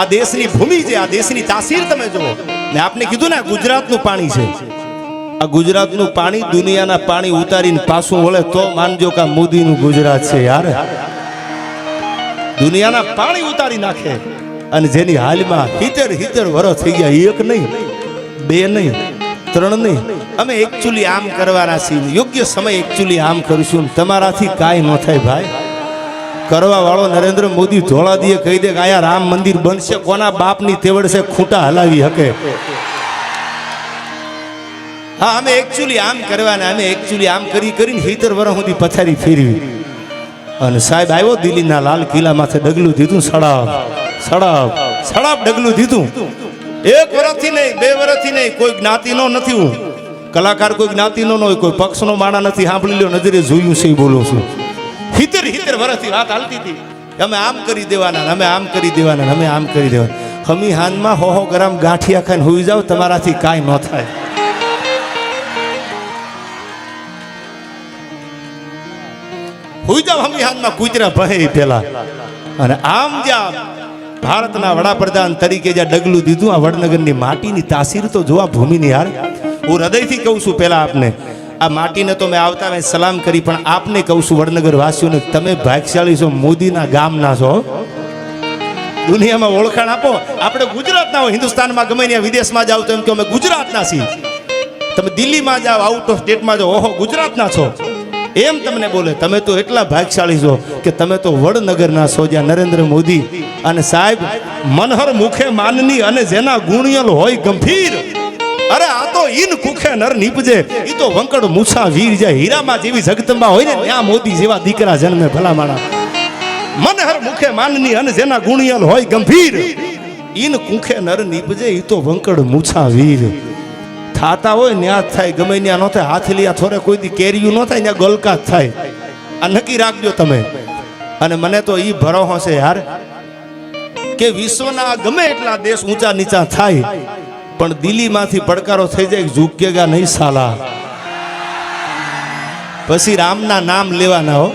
આ દેશની ભૂમિ છે, આ દેશની તાસીર તમે જુઓ ને. આપને કીધું ને ગુજરાતનું પાણી છે, આ ગુજરાતનું પાણી દુનિયાના પાણી ઉતારીને પાછું વળે તો માનજો કે મોદીનું ગુજરાત છે યાર. દુનિયાના પાણી ઉતારી નાખે અને જેની હાલમાં 70 વર્ષ થઈ ગયા, એક નહીં, બે નહીં, ત્રણ નહીં. અમે એકચ્યુઅલી આમ કરવાના છીએ, યોગ્ય સમય એકચ્યુઅલી આમ કરીશું. તમારાથી કાંઈ ન થાય ભાઈ. કરવા વાળો નરેન્દ્ર મોદી ધોળા દીએ કહી દે કે આયા રામ મંદિર બનશે, કોના બાપની તેવડ છે ખૂંટા હલાવી શકે. હા, અમે એકચ્યુઅલી આમ કરવાના, અમે એકચ્યુઅલી આમ કરીને 70 વર્ષ સુધી પથારી ફેરવી. અને સાહેબ આવ્યો દિલ્હીના લાલ કિલ્લા માથે ડગલું દીધું, સડાપ ડગલું દીધું. 1 વર્ષથી નહીં, 2 વર્ષથી નહીં, કોઈ જ્ઞાતિનો નથી. હું કલાકાર કોઈ જ્ઞાતિનો ન હોય, કોઈ પક્ષનો માણા નથી. સાંભળી લો, નજરે જોયું છે એ બોલું છું. 70 વર્ષથી વાત હાલતી હતી, અમે આમ કરી દેવાના, અમે આમ કરી દેવાના, અમે આમ કરી દેવાના. હમી હાનમાં 100 ગ્રામ ગાંઠિયા ખાઈને હોઈ જાવ, તમારાથી કાંઈ ન થાય. હોઈ જાવ હમી હાનમાં કૂતરા ભહે પેલા. અને આમ જ્યાં ભારતના વડાપ્રધાન તરીકે જ્યાં ડગલું દીધું, આ વડનગરની માટીની તાસીર તો જોવા ભૂમિની યાર. હું હૃદયથી કહું છું, પેલા આપને આ માટીને તો મેં આવતા મેં સલામ કરી, પણ આપને કહું છું વડનગર વાસીઓને, તમે ભાગ્યશાળી છો, મોદીના ગામના છો. દુનિયામાં ઓળખાણ આપો. આપણે ગુજરાતના હોય, હિન્દુસ્તાનમાં ગમે ત્યાં વિદેશમાં જાઓ તો એમ કે અમે ગુજરાતના છીએ. તમે દિલ્હીમાં જાઓ, આઉટ ઓફ સ્ટેટમાં જાઓ, ઓહો ગુજરાતના છો એમ તમને બોલે. તમે તો એટલા ભાગ્યશાળી છો કે તમે તો વડનગરના છો, જ્યાં નરેન્દ્ર મોદી અને સાહેબ મનહર મુખે માનની અને જેના ગુણિયલ હોય ગંભીર. અરે આ તો ઈન કુખે નર નીપજે, ઈ તો વંકડ મૂછા વીર જાય. હીરામાં જેવી જગદંબા હોય ને ત્યાં મોદી જેવા દીકરા જન્મે. ભલા માણા મનહર મુખે માનની અને જેના ગુણિયલ હોય ગંભીર, ઈન કુખે નર નીપજે, ઈ તો વંકડ મૂછા વીર. થાતા હોય ન્યા થાય, ગમે ત્યાં ન થાય. હાથલિયા થોરે કોઈ દી કેરીયું ન થાય, ત્યાં ગલકા થાય. આ નક્કી રાખજો તમે. અને મને તો ઈ ભરોસો છે યાર કે વિશ્વના ગમે એટલા દેશ ઊંચા નીચા થાય, પણ દિલ્હીમાંથી પડકારો થઈ જાય, ઝૂકેગા નહીં સાલા. પછી રામના નામ લેવાના હો.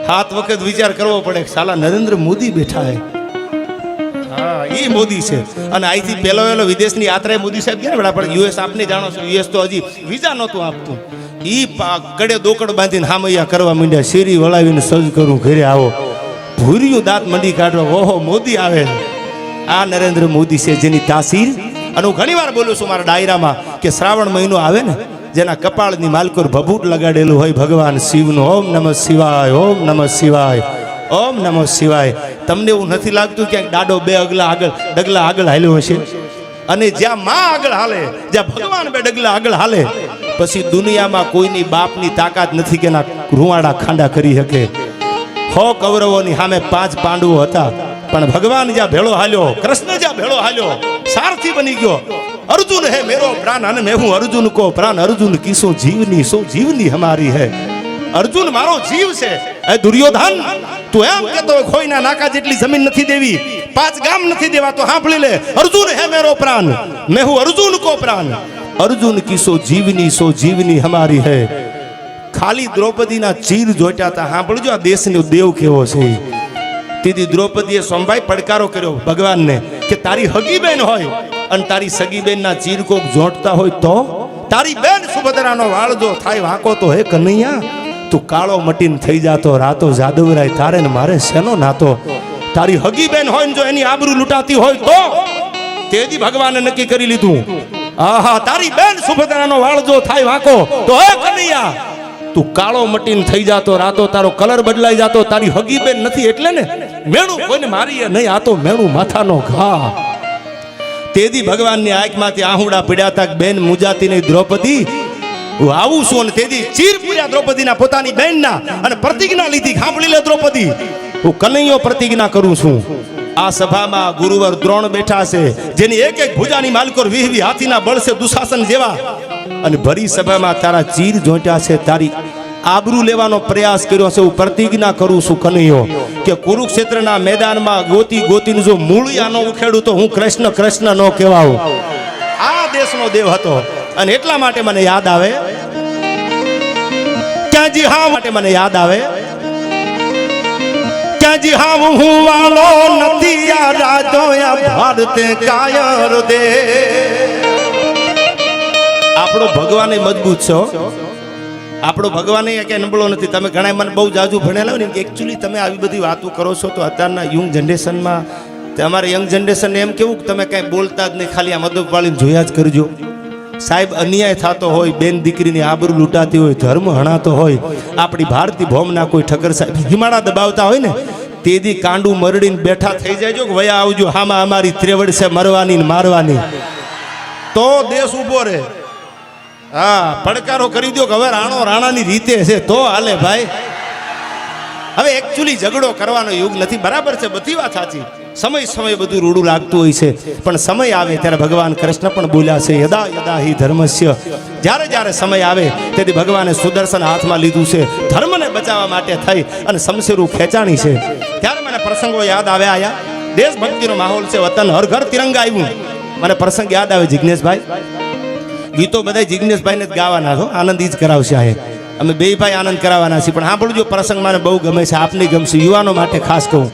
7 વખત વિચાર કરવો પડે, સાલા નરેન્દ્ર મોદી બેઠા હે. હા, એ મોદી છે. અને અહીંથી પહેલો વિદેશની યાત્રાએ મોદી સાહેબ ગયા ને આપણે યુએસ. આપને જાણો છો, યુએસ તો હજી વિઝા નહોતું આપતું. ઈ કડે દોકડ બાંધીને હામૈયા કરવા માંડ્યા, શેરી વળાવીને સજ કરું ઘરે આવો. ભૂર્યું દાંત મંડી કાઢવા, ઓહો મોદી આવે. આ નરેન્દ્ર મોદી છે જેની તાસીર. અને હું ઘણી વાર બોલું છું મારા ડાયરામાં કે શ્રાવણ મહિનો આવે ને, જેના કપાળની માલકોર ભભૂત લગાડેલું હોય ભગવાન શિવનું, ઓમ નમઃ શિવાય, ઓમ નમઃ શિવાય, ઓમ નમઃ શિવાય. તમને એવું નથી લાગતું ક્યાંક દાડો 2 ડગલા આગળ હાલ્યો હશે? અને જ્યાં માં આગળ હાલે, જ્યાં ભગવાન 2 ડગલા આગળ હાલે, પછી દુનિયામાં કોઈની બાપની તાકાત નથી કે ના રૂવાડા ખાંડા કરી શકે. 100 કૌરવોની સામે 5 પાંડવો હતા, પણ ભગવાન જ્યાં ભેળો હાલ્યો, કૃષ્ણ જ્યાં ભેળો હાલ્યો, સારથી બની ગયો. અર્જુન હે મેરો પ્રાણ અને મેં હું અર્જુન કો પ્રાણ. અર્જુન કી સો જીવની હમારી હે. અર્જુન મારો જીવ છે. એ દુર્યોધન, તું એમ કેતો ખોઈના નાકા જેટલી જમીન નથી દેવી, 5 ગામ નથી દેવા, તો સાંભળી લે, અર્જુન હે મેરો પ્રાણ, મેં હું અર્જુન કો પ્રાણ. અર્જુન કી સો જીવની હમારી હે. ખાલી દ્રૌપદીના ચીર જોઈતા હતા. સાંભળજો આ દેશનો દેવ કેવો છે. તેથી દ્રૌપદીએ સોમભાઈ પડકારો કર્યો ભગવાનને કે તારી હગી બેન હોય અને તારી સગી બેનના ચીર કોક જોડતા હોય તો? તારી બેન સુભદ્રાનો વાળ જો થાય વાંકો તો હે કનૈયા, તું કાળો મટીન થઈ જાતો રાતો જાદવરાય, તારે ને મારે શેનો નાતો? તારી હગી બેન હોય ને જો એની આબરૂ લૂંટાતી હોય તો? તેથી ભગવાને નક્કી કરી લીધું, આહા તારી બેન સુભદ્રાનો વાળ જો થાય વાંકો તો હે કનૈયા, તું કાળો મટીન થઈ જાતો રાતો, તારો કલર બદલાઈ જાતો, તારી હગી બેન નથી એટલે ને મેણું કોઈને મારીએ નહીં, આ તો મેણું માથાનો ઘા. તેથી ભગવાનની આંખમાંથી આહુડા પીડ્યા હતા, બેન મુજાતી નહીં દ્રૌપદી, હું આવું છું. અને તેથી ચીર પૂર્યા દ્રૌપદીના પોતાની બેનના, અને પ્રતિજ્ઞા લીધી. સાંભળી લે દ્રૌપદી, હું કનૈયો પ્રતિજ્ઞા કરું છું. આ સભામાં ગુરુવર દ્રોણ બેઠા છે, જેની એક ભુજાની માલકોર 20 હાથીના બળ છે દુશાસન જેવા. અને ભરી સભામાં તારા ચીર જોઈતા છે, તારી આબરૂ લેવાનો પ્રયાસ કર્યો છે. હું પ્રતિજ્ઞા કરું છું કનૈયો કે કુરુક્ષેત્રના મેદાનમાં ગોતીને જો મૂળિયા ન ઉખેડું તો હું કૃષ્ણ ન કહેવાઉં. આ દેશનો દેવ હતો. અને એટલા માટે મને યાદ આવે ક્યાંજી, હા માટે મને યાદ આવે ક્યાં જી હા હું વાલો નથી આ રાજો આ ભારતે કાયર દે. આપણો ભગવાન મજબૂત છો, આપણો ભગવાન કે નબળો નથી. તમે ઘણા મને બહુ જાજુ ભણેલા હોય ને કે એકચ્યુઅલી તમે આવી બધી વાતો કરો છો તો અત્યારના યંગ જનરેશનમાં તમારે યંગ જનરેશનને એમ કેવું કે તમે કાંઈ બોલતા જ નહીં, ખાલી આ મદદ વાળીને જોયા જ કરજો. સાહેબ અન્યાય થતો હોય, બેન દીકરીની આબરૂ લૂંટાતી હોય, ધર્મ હણાતો હોય, આપણી ભારતીય ભોમના કોઈ ઠક્કર સાહેબ હિમાળા દબાવતા હોય ને તેદી કાંડું મરડીને બેઠા થઈ જાય જો કે વયા આવજો, હામાં અમારી ત્રેવડ છે મરવાની ને મારવાની, તો દેશ ઊભો રહે. હા, પડકારો કરી દો કે હવે રાણો રાણાની રીતે છે તો હાલે ભાઈ. હવે એકચ્યુઅલી ઝઘડો કરવાનો યુગ નથી, બરાબર છે, બધી વાત સાચી. સમય બધું રૂડું લાગતું હોય છે, પણ સમય આવે ત્યારે ભગવાન કૃષ્ણ પણ બોલ્યા છે યદા યદા હિ ધર્મસ્ય. જ્યારે સમય આવે તેથી ભગવાને સુદર્શન હાથમાં લીધું છે ધર્મને બચાવવા માટે થઈ અને શમશેરું ખેંચાણી છે. ત્યારે મને પ્રસંગો યાદ આવ્યા. આયા દેશભક્તિનો માહોલ છે, વતન હર ઘર તિરંગા આવ્યું. મને પ્રસંગ યાદ આવે જિજ્ઞેશભાઈ, ગીતો બધા જિજ્ઞેશભાઈને જ ગાવાના છો, આનંદ જ કરાવશે. આ અમે બે ભાઈ આનંદ કરાવવાના છીએ, પણ સાંભળજો પ્રસંગ મને બહુ ગમે છે, આપને ગમશે, યુવાનો માટે ખાસ કહું.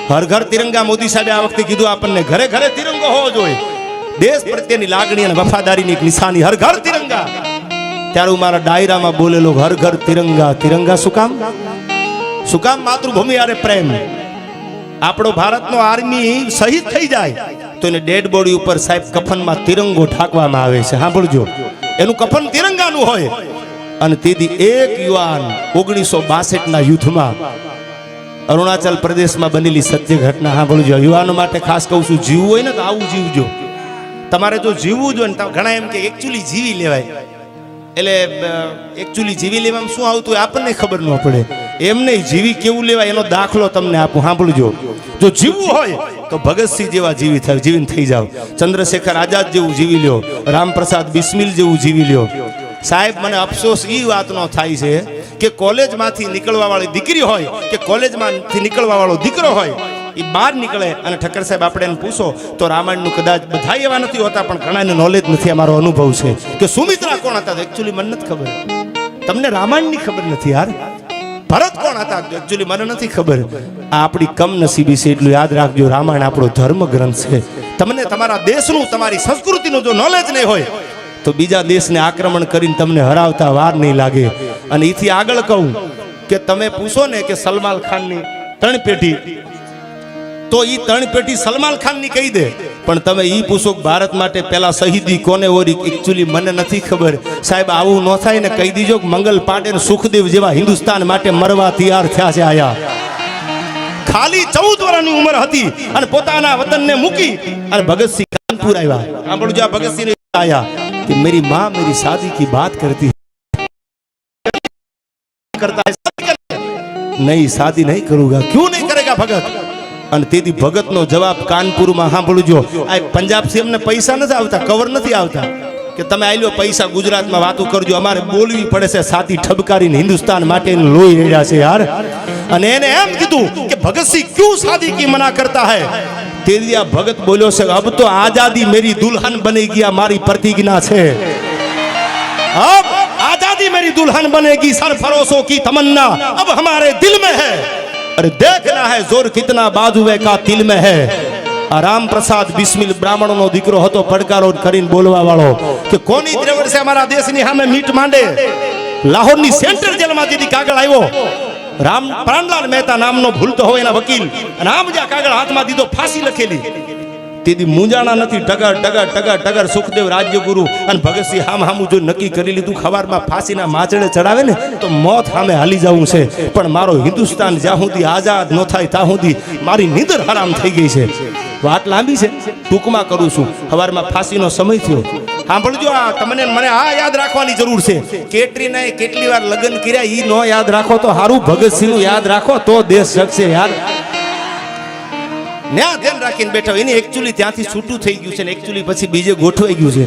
હર ઘર તિરંગા મોદી સાહેબે આ વખતે કીધું આપણને, ઘરે ઘરે તિરંગો હોવો જોઈએ. દેશ પ્રત્યેની લાગણી અને વફાદારીની એક નિશાની હર ઘર તિરંગા. ત્યારે હું મારા ડાયરામાં બોલેલો હર ઘર તિરંગા. તિરંગા શું કામ? શું કામ? માતૃભૂમિ યારે પ્રેમ. આપણો ભારતનો આર્મી શહીદ થઈ જાય તો એને ડેડ બોડી ઉપર સાહેબ કફનમાં તિરંગો ઠાકવામાં આવે છે. સાંભળજો, એનું કફન તિરંગાનું હોય. અને તેથી એક યુવાન 1962ના યુદ્ધમાં અરુણાચલ પ્રદેશમાં બનેલી સત્ય ઘટના સાંભળજો. યુવાનો માટે ખાસ કહું છું, જીવવું હોય ને તો આવું જીવજો. તમારે જો જીવવું જોઈએ ને, ઘણા એમ કે એકચ્યુઅલી જીવી લેવાય, એટલે એકચ્યુઅલી જીવી લેવામાં શું આવતું હોય આપણને ખબર ન પડે. એમ નહીં, જીવી કેવું લેવાય એનો દાખલો તમને આપું, સાંભળજો. જો જીવવું હોય તો ભગતસિંહ જેવા જીવીને થઈ જાવ, ચંદ્રશેખર આઝાદ જેવું જીવી લ્યો, રામપ્રસાદ બિસ્મિલ જેવું જીવી લ્યો. સાહેબ મને અફસોસ એ વાતનો થાય છે કે કોલેજમાંથી નીકળવા વાળી દીકરી હોય કે કોલેજમાંથી નીકળવા વાળો દીકરો હોય, એ બહાર નીકળે અને ઠક્કર સાહેબ આપણે એને પૂછો તો રામાયણનું કદાચ બધા એવા નથી હોતા, પણ ઘણાને નોલેજ નથી. અમારો અનુભવ છે કે સુમિત્રા કોણ હતા એકચ્યુઅલી મને નથી ખબર. તમને રામાયણની ખબર નથી યાર. ભરત કોણ હતા એકચ્યુઅલી મને નથી ખબર. આ આપણી કમનસીબી છે, એટલું યાદ રાખજો. રામાયણ આપણો ધર્મ ગ્રંથ છે. તમને તમારા દેશનું, તમારી સંસ્કૃતિનું જો નોલેજ નહીં હોય તો બીજા દેશને આક્રમણ કરીને તમને હરાવતા વાર નહીં લાગે. અને એથી આગળ કહું કે તમે પૂછો ને કે સલમાન ખાનની 3 પેઢી, તો એ 3 પેઢી સલમાન ખાનની કહી દે, પણ તમે એ પૂછો કે ભારત માટે પેલા શહીદી કોને ઓરી, એકચ્યુઅલી મને નથી ખબર. સાહેબ આવું ન થાય ને કહી દીજો કે મંગલ પાંડે અને સુખદેવ જેવા હિન્દુસ્તાન માટે મરવા તૈયાર થયા છે. આયા ખાલી 14 વર્ષની ઉંમર હતી અને પોતાના વતનને મૂકી અને ભગતસિંહ કાનપુર આવ્યા. સાંભળજો, આ ભગતસિંહ आया कि मेरी माँ मेरी शादी की बात करती करता है, नहीं शादी नहीं करूंगा. क्यों नहीं करेगा भगत? અને તેથી ભગતનો જવાબ કાનપુરમાં સાંભળજો. આ પંજાબથી અમને પૈસા નથી આવતા, કવર નથી આવતા કે તમે આલ્યો પૈસા ગુજરાતમાં વાતો કરજો. અમારે બોલવી પડે છે સાથી ઠબકારીને હિન્દુસ્તાન માટે લોહી રહ્યા છે યાર. અને એને એમ કીધું કે ભગતસિંહ ક્यों शादी की मना करता है? તેથી આ ભગત બોલ્યો છે અબ તો આઝાદી મેરી દુલ્હન બની ગયા, મારી પ્રતિજ્ઞા છે. अब आजादी मेरी दुल्हन बनेगी, सरफरोशों की तमन्ना अब हमारे दिल में है. अरे देखना है जोर कितना बाजुए का तिल में है. આ રામપ્રસાદ બિસ્મિલ બ્રાહ્મણનો દીકરો હતો, પડકારો કરીને બોલવા વાળો કે કોની ત્રેવડ છે અમારા દેશની સામે મીટ માંડે. લાહોરની સેન્ટ્રલ જેલમાં જેથી કાગળ આવ્યો, રામ પ્રાણલાલ મહેતા નામનો ભૂલતો હોય એના વકીલ, અને આમ જ્યાં કાગળ હાથમાં દીધો, ફાંસી લખેલી. તેથી મુંજાણા નથી, ટગર ટગર ટગર ટગર સુખદેવ રાજ્યગુરુ અને ભગતસિંહ હામું જો નક્કી કરી લીધું ખવારમાં ફાંસીના માચડે ચડાવે ને તો મોત સામે હાલી જવું છે. પણ મારો હિન્દુસ્તાન જ્યાં સુધી આઝાદ ન થાય ત્યાં સુધી મારી નીંદર હરામ થઈ ગઈ છે. વાત લાંબી છે, ટૂંકમાં કરું છું. સવારમાં ફાંસીનો સમય થયો. સાંભળજો, આ તમને મને આ યાદ રાખવાની જરૂર છે. કેટરીનાએ કેટલી વાર લગ્ન કર્યા ઈ ન યાદ રાખો તો સારું, ભગતસિંહનું યાદ રાખો તો દેશ શકશે યાર. ન્યા ધ્યાન રાખીને બેઠો, એને એકચ્યુઅલી ત્યાંથી છૂટું થઈ ગયું છે ને એકચ્યુઅલી પછી બીજે ગોઠવાઈ ગયું છે.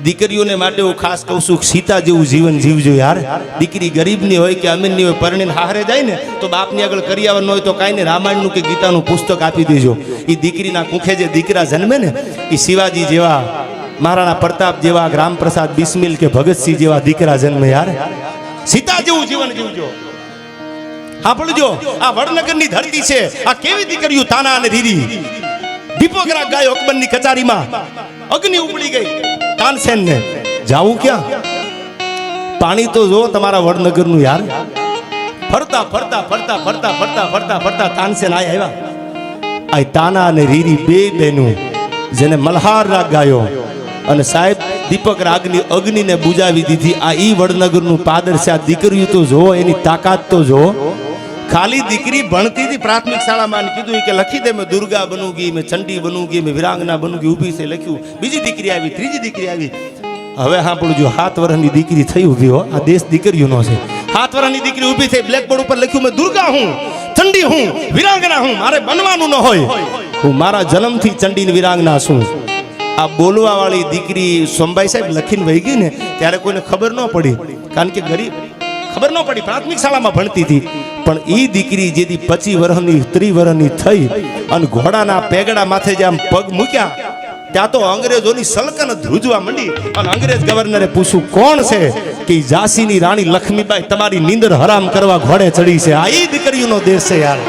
દીકરીઓને માટે હું ખાસ કહું છું, સીતા જેવું જીવન જીવજો યાર. દીકરી ગરીબની હોય કે અમીરની હોય, પરણીને હારે જાય ને તો બાપની આગળ કરિયાવર ન હોય તો કાંઈ નહીં, રામાયણનું કે ગીતાનું પુસ્તક આપી દેજો. એ દીકરીના કુખે જે દીકરા જન્મે ને એ શિવાજી જેવા, મહારાણા પ્રતાપ જેવા, રામપ્રસાદ બિસ્મિલ કે ભગતસિંહ જેવા દીકરા જન્મે યાર. સીતા જેવું જીવન જીવજો. સાંભળજો, આ વડનગરની ધરતી છે, આ કેવી દીકરીઓ તાના અને રીરી. દીપોગરા ગાયો અકબરની કચારીમાં અગ્નિ ઉપડી ગઈ તાનસેન ને. જાવું ક્યાં? પાણી તો જો તમારા વડનગરનું યાર. ફરતા ફરતા ફરતા ફરતા ફરતા ફરતા ફરતા તાનસેન આવ્યા. આ તાના અને રીરી બે બહેનું જેને મલ્હાર રાગ ગાયો અને સાહેબ દીપક રાગની અગ્નિને બુજાવી દીધી. આ ઈ વડનગરનું પાદર છે. આ દીકરીઓ તો જો, એની તાકાત તો જો. ખાલી દીકરી ભણતી હતી પ્રાથમિક શાળામાં, કીધું કે લખી દે, મેં દુર્ગા બનूंगी, મેં ચંડી બનूंगी, મેં વિરાંગના બનूंगी. ઊભી છે, લખ્યું. બીજી દીકરી આવી, ત્રીજી દીકરી આવી. હવે સાંભળજો, 7 વર્ષની દીકરી થઈ ઊભી હો. આ દેશ દીકરીઓનો છે. 7 વર્ષની દીકરી ઊભી થઈ, બ્લેકબોર્ડ ઉપર લખ્યું, મેં દુર્ગા હું, ચંડી હું, વિરાંગના હું. મારે બનવાનું ન હોય, હું મારા જન્મથી ચંડી વિરાંગના છું. આ બોલવા વાળી દીકરી સોમભાઈ સાહેબ લખીને વહી ગઈ ને, ત્યારે કોઈને ખબર ન પડી, કારણ કે ગરીબ ખબર ન પડી, પ્રાથમિક શાળામાં ભણતી હતી. પણ એ દીકરી જેથી 25 વર્ષની 30 વર્ષની થઈ અને ઘોડાના પેગડા માથે જે આમ પગ મૂક્યા, ત્યાં તો અંગ્રેજોની સલકન ધ્રુજવા માંડી. અને અંગ્રેજ ગવર્નરે પૂછ્યું, કોણ છે? કે ઝાંસીની રાણી લક્ષ્મીબાઈ તમારી નીંદર હરામ કરવા ઘોડે ચડી છે. આ ઈ દીકરીઓનો દેશ છે યાર.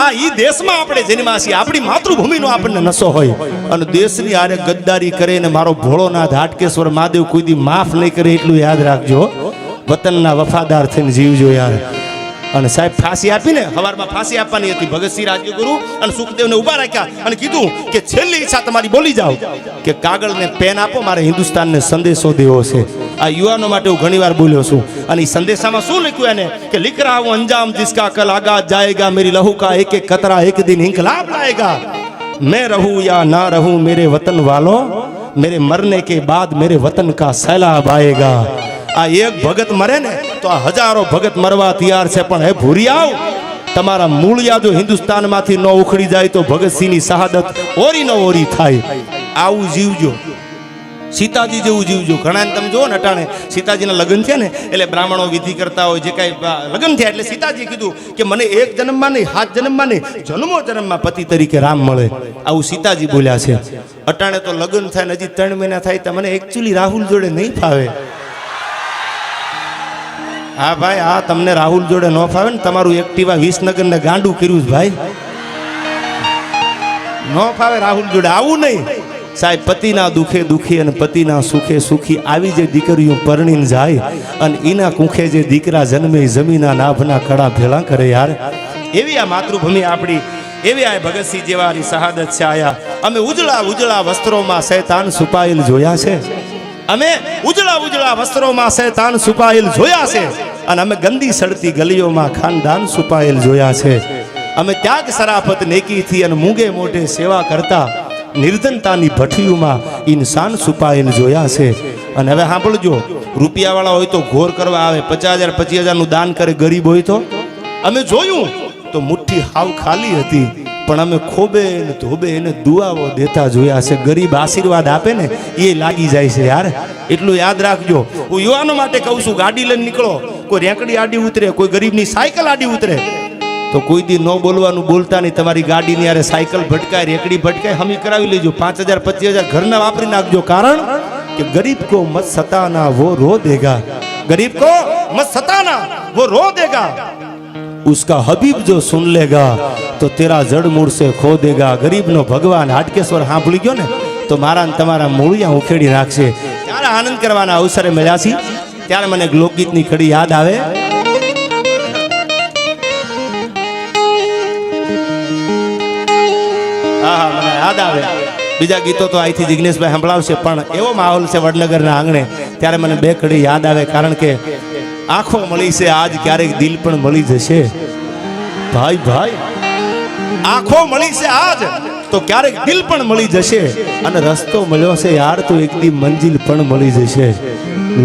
આ ઈ દેશમાં આપણે જન્મ્યા છીએ. આપણી માતૃભૂમિનો આપણને નશો હોય અને દેશની આરે ગદ્દારી કરે ને મારો ભોળોનાથ હાટકેશ્વર મહાદેવ કોઈ દી માફ નહીં કરે, એટલું યાદ રાખજો. વતનના વફાદાર થઈને જીવજો યાર. અને સાહેબ ફાંસી આપીને, સવારમાં ફાંસી આપવાની હતી. ભગતસિંહ રાજ્યગુરુ અને સુખદેવને ઊભા રાખ્યા અને કીધું કે છેલ્લી ઈચ્છા તમારી બોલી જાઓ, કે કાગળ ને પેન આપો, મારે હિન્દુસ્તાનને સંદેશો દેવો છે. આ યુવાનો માટે હું ઘણી વાર બોલ્યો છું. અને એ સંદેશામાં શું લખ્યું એને, કે લિખ રહા હું અંજામ જિસકા કલ આગાજ જાએગા, મેરી લહુ કા એક એક કતરા એક દિન ઇન્કલાબ લાएगा. मैं रहूं या ना रहूं मेरे वतन वालों, मेरे मरने के बाद मेरे वतन का सैलाब आएगा. આ એક ભગત મરે ને તો આ હજારો ભગત મરવા તૈયાર છે. પણ હે ભૂરિયાઓ, તમારા મૂળિયા જો હિન્દુસ્તાનમાંથી ન ઉખડી જાય તો ભગતસિંહની શહાદત ઓરી ન ઓરી થાય. આવું જીવજો, સીતાજી જેવું જીવજો. ઘણા તમે જુઓ ને, અટાણે સીતાજીના લગ્ન છે ને, એટલે બ્રાહ્મણો વિધિ કરતા હોય, જે કાંઈ લગ્ન થયા એટલે સીતાજી કીધું કે મને એક જન્મમાં નહીં, 7 જન્મમાં નહીં, જન્મો જન્મમાં પતિ તરીકે રામ મળે. આવું સીતાજી બોલ્યા છે. અટાણે તો લગ્ન થાય ને હજી 3 મહિના થાય તો મને એકચ્યુઅલી રાહુલ જોડે નહીં ફાવે. હા ભાઈ, આ તમને રાહુલ જોડે ન ફાવે ને, તમારું એક્ટિવા વિસનગરને ગાંડું કર્યું છે ભાઈ. ન ફાવે રાહુલ જોડે, આવું નહીં સાહેબ. પતિના દુખે દુખી અને પતિના સુખે સુખી આવી જે દીકરીઓ પરણીને જાય અને એના કુખે જે દીકરા જન્મે, જમીના નાભના કડા ભેળા કરે યાર. એવી આ માતૃભૂમિ આપણી, એવી આ ભગતસિંહ જેવાની શહાદત છે. આયા અમે ઉજળા ઉજળા વસ્ત્રોમાં શૈતાન છુપાયેલ જોયા છે. અમે ઉજળા ઉજળા વસ્ત્રોમાં શૈતાન છુપાયેલ જોયા છે. અને અમે ગંદી સડતી ગલીઓમાં ખાનદાન છુપાયેલ જોયા છે. અમે ત્યાગ સરાફત નેકીથી અને મૂંગે મોઢે સેવા કરતા નિર્ધનતાની ભઠ્ઠીઓમાં ઇન્સાન છુપાયેલ જોયા છે. અને હવે સાંભળજો, રૂપિયાવાળા હોય તો ઘોર કરવા આવે, 50,000 25,000 નું દાન કરે. ગરીબ હોય તો અમે જોયું તો મુઠ્ઠી હાવ ખાલી હતી, પણ અમે ખોબે ને ધોબે એને દુઆઓ દેતા જોયા છે. ગરીબ આશીર્વાદ આપે ને એ લાગી જાય છે યાર. એટલું યાદ રાખજો. હું યુવાનો માટે કહું છું, ગાડી લઈને નીકળો, કોઈ રેંકડી આડી ઉતરે, કોઈ ગરીબની સાયકલ આડી ઉતરે તો કોઈ દી ન બોલવાનું, બોલતા નહીં. તમારી ગાડીની યારે સાયકલ ભટકાય, રેકડી ભટકાય, હમી કરાવી લેજો. 5,000 25,000 ઘરના વાપરી નાખજો. કારણ કે ગરીબ કો મત સતાના વો રો દેગા, ગરીબ કો મત સતાના વો રો દેગા, उसका हबीब जो सुन लेगा तो तेरा जड़ मूળ से खो देगा. ગરીબનો ભગવાન હાટકેશ્વર સાંભળી ગયો ને તો મારા ને તમારા મૂળિયા ઉખેડી નાખશે. ત્યારે આનંદ કરવાના અવસરે મળ્યા છીએ, ત્યારે મને લોકગીતની કડી યાદ આવે. હા, મને યાદ આવે. બીજા ગીતો તો અહીંથી જિગ્નેશભાઈ સંભળાવશે, પણ એવો માહોલ છે વડનગરના આંગણે, ત્યારે મને 2 કડી યાદ આવે. કારણ કે આંખો મળી છે આજ, ક્યારેક દિલ પણ મળી જશે. ભાઈ ભાઈ, આંખો મળી છે આજ તો ક્યારેક દિલ પણ મળી જશે. અને રસ્તો મળ્યો છે યાર તો એક દી મંજિલ પણ મળી જશે.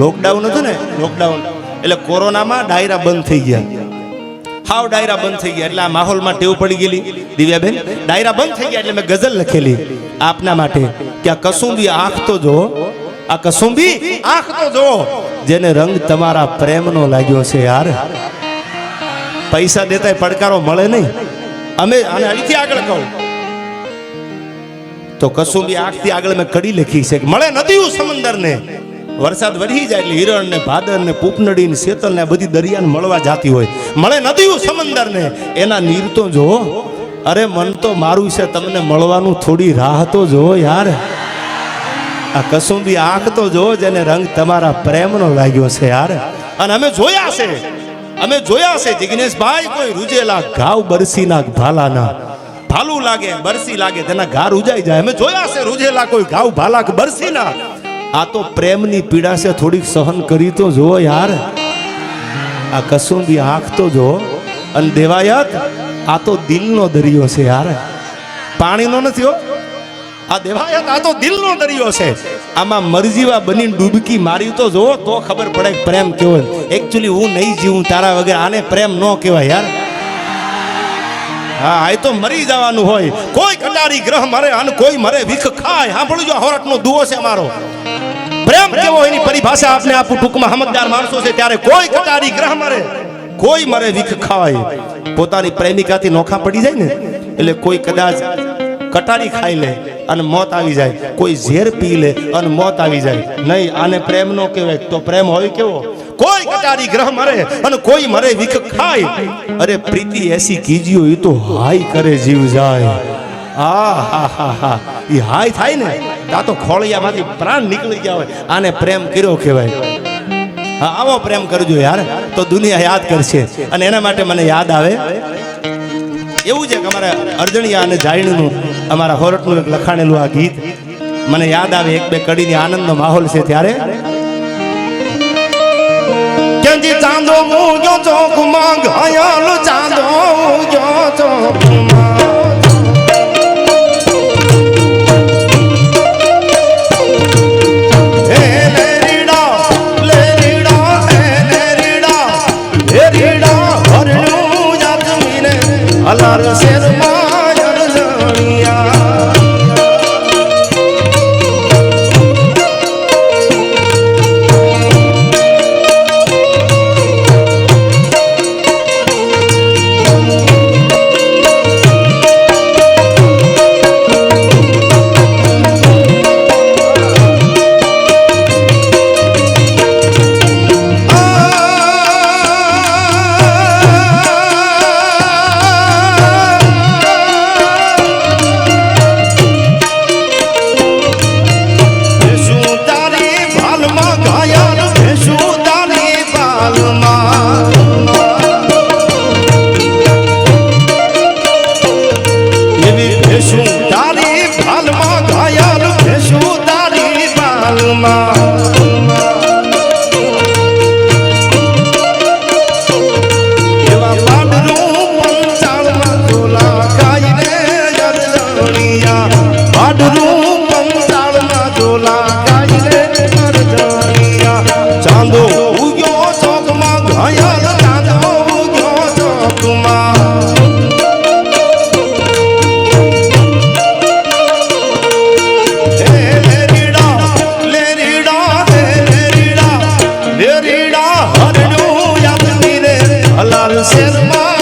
લોકડાઉન હતું ને, લોકડાઉન એટલે કોરોનામાં ડાયરા બંધ થઈ ગયા, હાવ ડાયરા બંધ થઈ ગયા. એટલે આ માહોલમાં ટેવ પડી ગયેલી દિવ્યાબેન, ડાયરા બંધ થઈ ગયા. એટલે મેં ગઝલ લખેલી આપના માટે કે આ કસુંબી આંખ તો જો, આ કસુંબી આંખ તો જો, જેને રંગ તમારા પ્રેમનો લાગ્યો છે યાર. પૈસા દેતા પડકારો મળે નહીં. અમે આને અહીંથી આગળ કહું તો કસુંબી આંખથી આગળ મેં કડી લખી છે કે મળે નદીયું સમંદરને, વરસાદ વરસી જાય એટલે હિરણ ને ભાદર ને પૂપનડી ને શેતલ ને બધી દરિયાને મળવા જાતી હોય, મળે નદીઓ સમંદર ને એના નીર તો જો. અરે મન તો મારું છે, તમને મળવાનું થોડી રાહ તો જો યાર. આ કસુંબી આંખ તો જો, જેને રંગ તમારા પ્રેમનો લાગ્યો છે યાર. અને અમે જોયા છે જિગ્નેશભાઈ, કોઈ રૂજેલા ઘાવ બરસીના ભાલાના. ભાલું લાગે બરસી લાગે તેના ઘા રૂજાઈ જાય. અમે જોયા છે રૂજેલા કોઈ ઘાવ ભાલા કે બરસીના. આ તો પ્રેમની પીડા છે, થોડીક સહન કરી તો જો યાર. આ કસુંબી આંખ તો જો. અને દેવાયત, આ તો દિલનો દરિયો છે યાર, પાણીનો નથી હો. આ દેવાયત, આ તો દિલનો દરિયો છે. આમાં મરજીવા બનીને ડૂબકી મારી તો જો, તો ખબર પડે કે પ્રેમ કેવો. એકચ્યુઅલી હું નહીં જીવું તારા વગર, આને પ્રેમ ન કહેવાય યાર. હા, આ તો મરી જવાનું હોય. કોઈ કટારી ગ્રહ મરે અને કોઈ મરે વિખ ખાય. સાંભળજો, હોરઠનો દુઓ છે અમારો. પ્રેમ કેવો એની પરિભાષા આપને આપું ટૂંકમાં. સમજદાર માણસો છે ત્યારે કોઈ કટારી ગ્રહ મરે, કોઈ મરે વિખ ખાય. પોતાની પ્રેમિકાથી નોખા પડી જાય ને એટલે કોઈ કદાચ કટારી ખાઈ લે અને મોત આવી જાય, કોઈ ઝેર પી લે અને મોત આવી જાય. નહીં, આને પ્રેમ નો કહેવાય. તો પ્રેમ હોય કેવો? કોઈ કટારી ગ્રહ મરે અને કોઈ મરે વિખ ખાય. અરે પ્રીતિ એસી કીજીઓ, એ તો હાય કરે જીવ જાય. હા, એ હાય થાય ને, આ તો ખોળિયામાંથી પ્રાણ નીકળી ગયા હોય. આને પ્રેમ કર્યો કહેવાય. હા, આવો પ્રેમ કરજો યાર, તો દુનિયા યાદ કરશે. અને એના માટે મને યાદ આવે એવું છે કે અમારા અર્જણિયા અને જાયણીનું, અમારા હોરઠનું એક લખાણેલું આ ગીત મને યાદ આવે. એક બે કડીની આનંદનો માહોલ છે ત્યારે. કેંજી ચાંદો મૂગ્યો ચોકમાં, ઘાયલ ચાંદો મૂગ્યો ચોકમાં. અલાર શેરમાં અરજણિયા. શેરમાં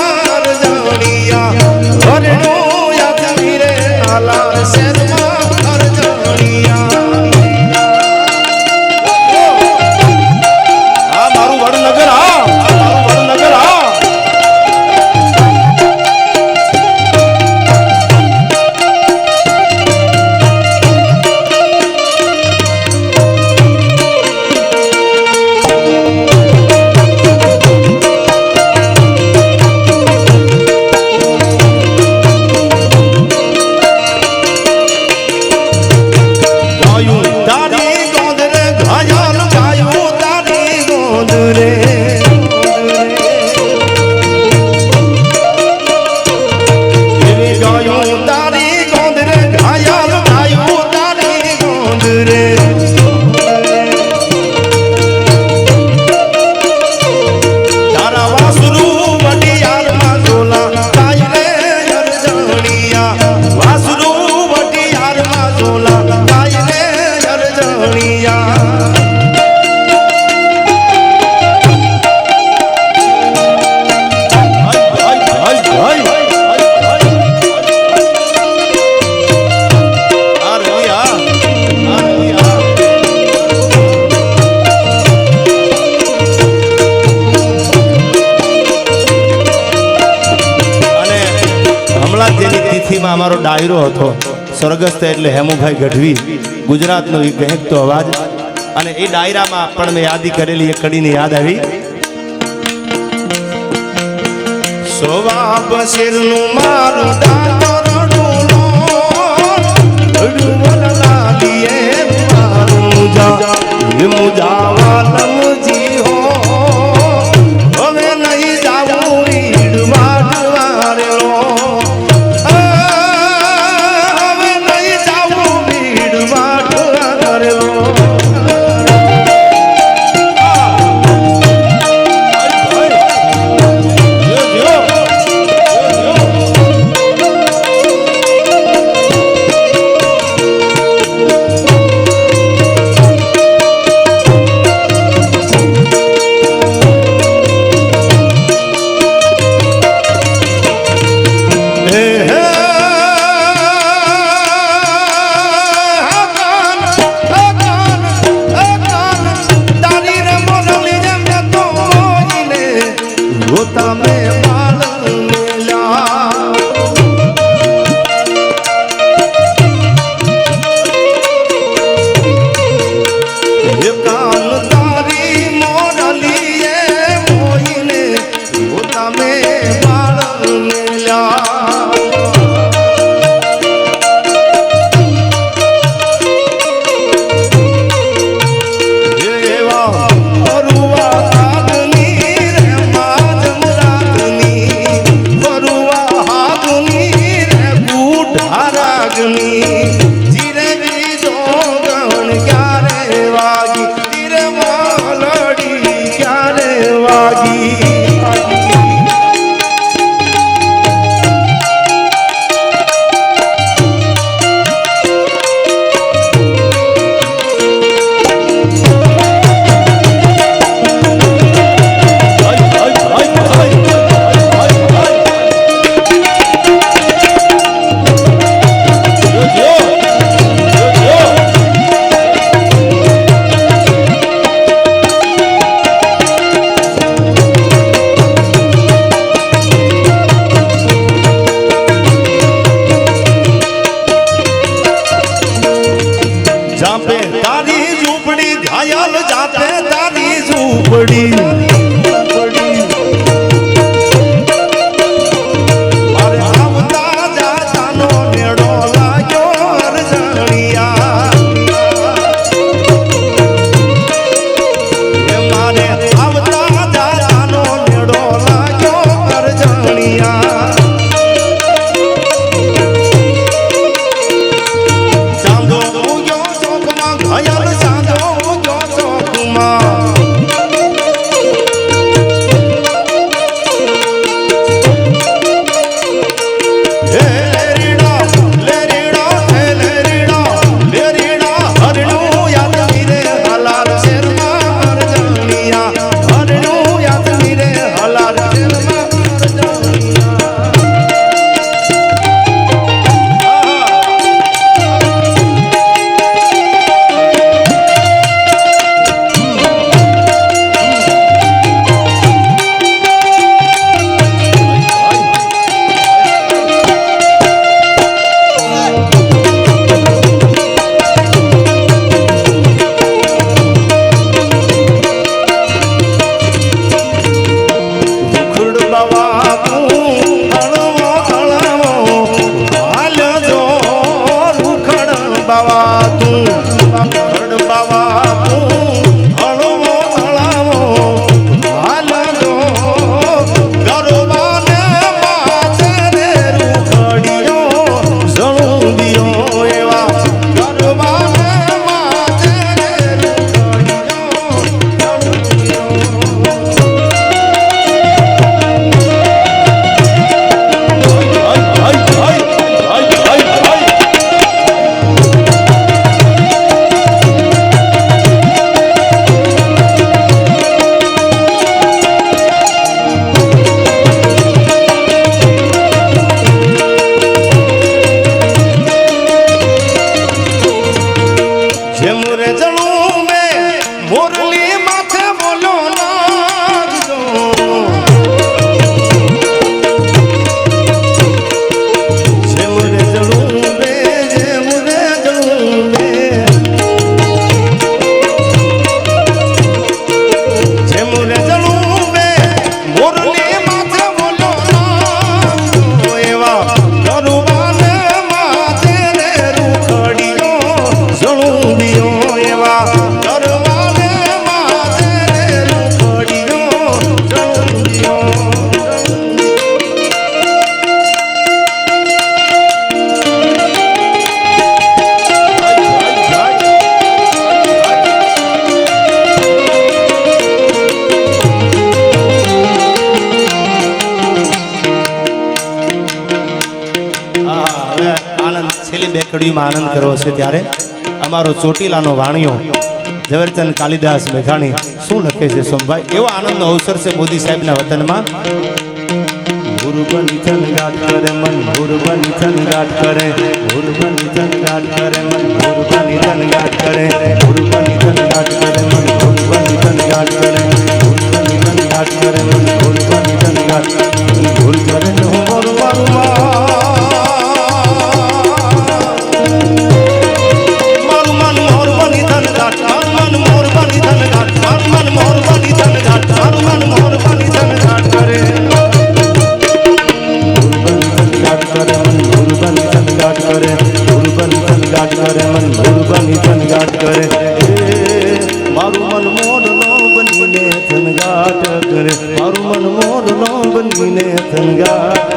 ડાયરો હતો સ્વર્ગસ્થ એટલે હેમુભાઈ ગઢવી ગુજરાતનો એક ગહેકતો અવાજ અને એ ડાયરામાં પણ મેં યાદી કરેલી એક કડીની યાદ આવી સોવા બશીરનું મારું દાતો રડુલો રડુવલ લાલીએ મારું મુજા એ મુજાવાલમજી હો હવે નહીં જાવું ઈડ વાડવારેલો હવે નહીં જાવું ઈડ વાડવારેલો આનંદ છેલ્લી બે કડીમાં આનંદ કરવો છે ત્યારે અમારો ચોટીલાનો વાણિયો ઝવેરચંદ કાલિદાસ મેઘાણી શું લખે છે સોમભાઈ? એવો આનંદનો અવસર છે મોદી સાહેબના વતનમાં. મુરબની થનગાટ કરે મન, મુરબની થનગાટ કરે, મુરબની થનગાટ કરે મન, મુરબની થનગાટ કરે, મુરબની થનગાટ કરે મન, મુરબની થનગાટ કરે, મુરબની થનગાટ કરે મન, મુરબની થનગાટ ભૂલ કરે નો મોરવાનું મન મોરબની થનગાટ, મન મોરબની થનગાટ, મન મોરબની થનગાટ, મન મોરબની થનગાટ કરે. મારું મન મોરલો બનીને થનગાટ કરે, મારું મન મોરલો બનીને થનગાટ.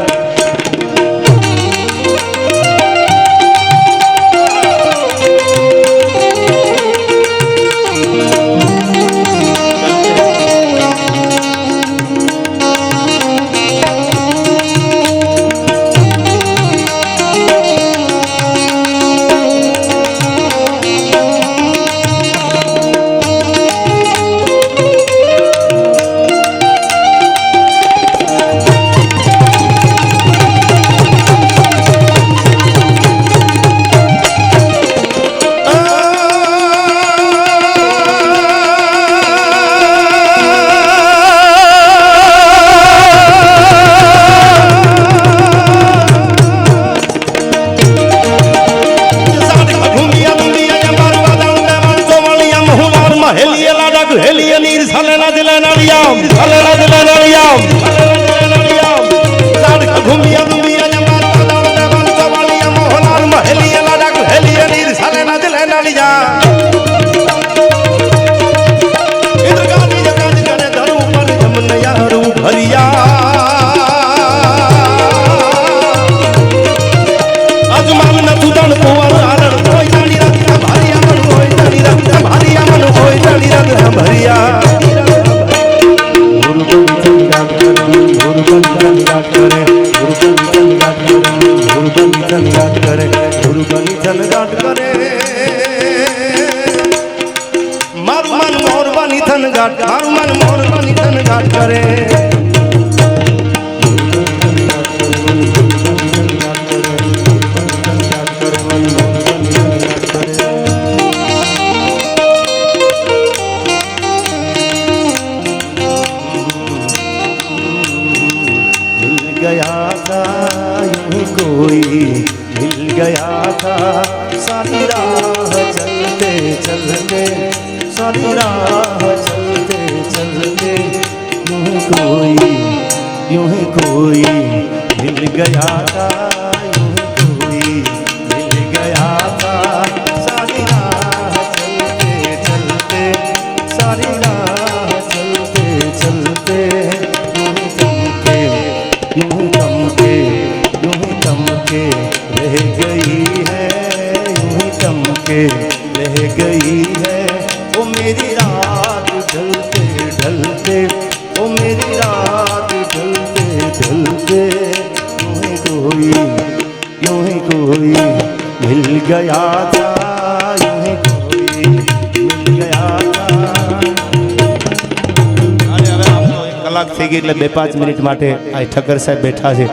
એટલે 2-5 મિનિટ માટે આ ઠક્કર સાહેબ બેઠા છે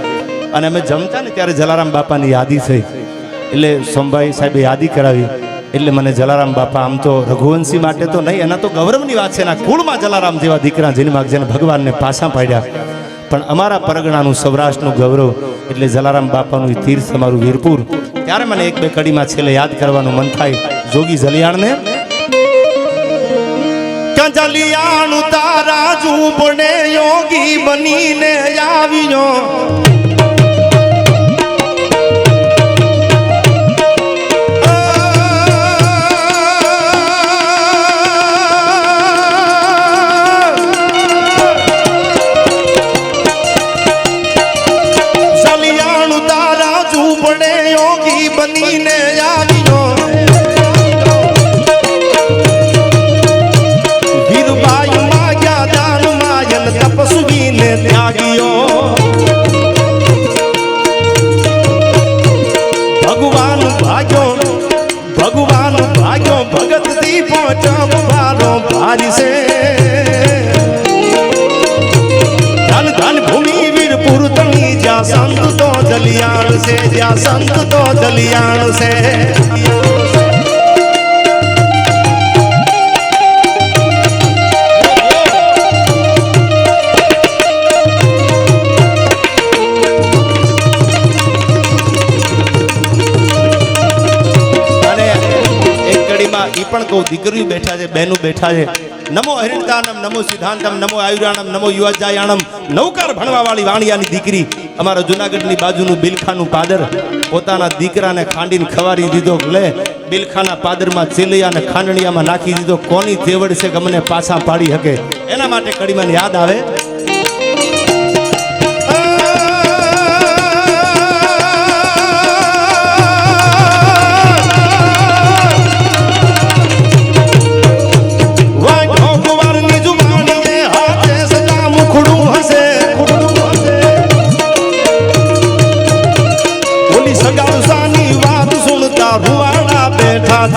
અને અમે જમતા ને ત્યારે જલારામ બાપાની યાદી થઈ એટલે સોમભાઈ સાહેબે યાદી કરાવી એટલે મને જલારામ બાપા આમ તો રઘુવંશી માટે તો નહીં, એના તો ગૌરવની વાત છે, એના કુળમાં જલારામ જેવા દીકરા જન્મ્યા જેને ભગવાનને પાછા પાડ્યા, પણ અમારા પરગણાનું સૌરાષ્ટ્રનું ગૌરવ એટલે જલારામ બાપાનું તીર્થ અમારું વીરપુર. ત્યારે મને 1-2 કડીમાં છેલ્લે યાદ કરવાનું મન થાય જોગી જલિયાણને. જલિયાણું તારા ઝૂંપડે યોગી બનીને આવ્યો, જલિયાણું તારા ઝૂંપડે યોગી બનીને આવ્યો, ત્યાગીઓ ભગવાન ભાગ્યો ભગત થી પહોંચમ વારો ભારી છે ધન ધન ભૂમિ વીરપુર તણી જ્યાં સંત તો દલિયાળ છે જ્યાં સંત તો દલિયાળ છે ઈ પણ કહું દીકરીઓ બેઠા છે બહેનો બેઠા છે નમો હરિણતાનમ નમો સિદ્ધાંતમ નમો આયુરાણમ નમો યુવાજાયાણમ નવકાર ભણવા વાળી વાણિયાની દીકરી અમારા જુનાગઢની બાજુનું બિલખાનું પાદર પોતાના દીકરાને ખાંડીને ખવારી દીધો લે બિલખાના પાદરમાં ચેલિયાને ખાંડણીયામાં નાખી દીધો કોની તેવડ છે કે અમને પાછા પાડી શકે એના માટે કડીમાં યાદ આવે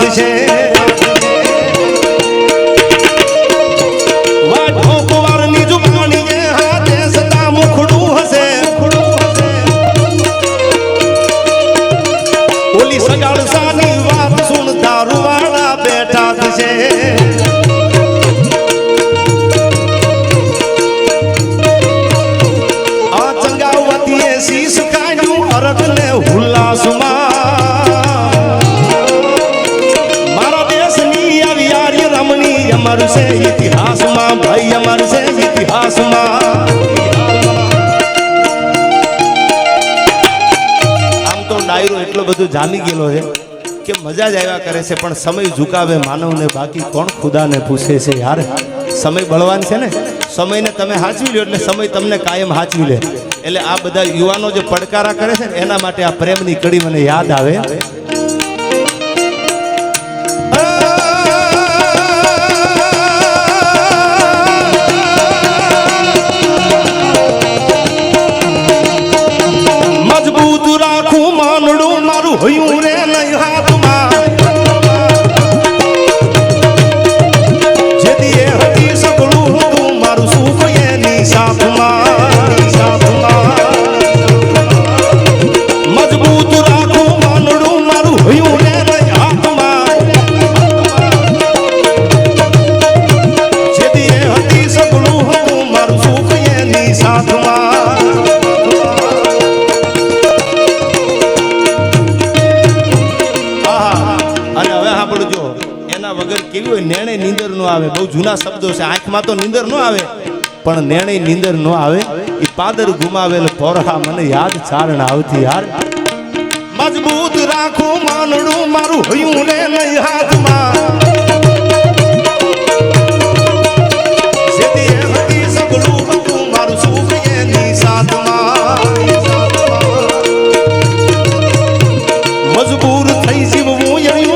છે વાઢો કુંવરની જુબાની હાથે સદા મુખડું હશે ઓલી સગાળસાની વાત સુનતા રૂવાડા બેઠા છે આ ચંગાવતીએ શીશ કાઢ્યું અરગને હુલ્લાસમાં અમર છે ઇતિહાસમાં ભાઈ અમર છે ઇતિહાસમાં આમ તો ડાયરો એટલો બધો જામી ગયેલો છે કે મજા જ આવ્યા કરે છે પણ સમય ઝુકાવે માનવને બાકી કોણ ખુદાને પૂછે છે યાર સમય બળવાન છે ને સમયને તમે હાચવી લો એટલે સમય તમને કાયમ હાચવી લે એટલે આ બધા યુવાનો જે પડકારા કરે છે ને એના માટે આ પ્રેમની કડી મને યાદ આવે હોયું રે નહીં હાથમાં જેથી એ હતી સગળું હતું મારું સુખ એની સાથમાં મજબૂત રાખું માનડું મારું હોયું રે નહીં હાથમાં જેથી એ હતી સગળું હતું મારું સુખ એની સાથમાં વગર કેવી હોય નેણે નીંદર નો આવે બહુ જૂના શબ્દો છે આંખમાં તો નીંદર નો આવે પણ નેણે નીંદર નો આવે એ પાદર ગુમાવેલ પોરહા મને યાદ ચારણ આવતી યાર મજબૂત રાખું માનડું મારું હયું રે નહીં હાથમાં જેથી એ હતી સગળું હતું મારું સુખ એની સાથમાં મજબૂર થઈ જીવવું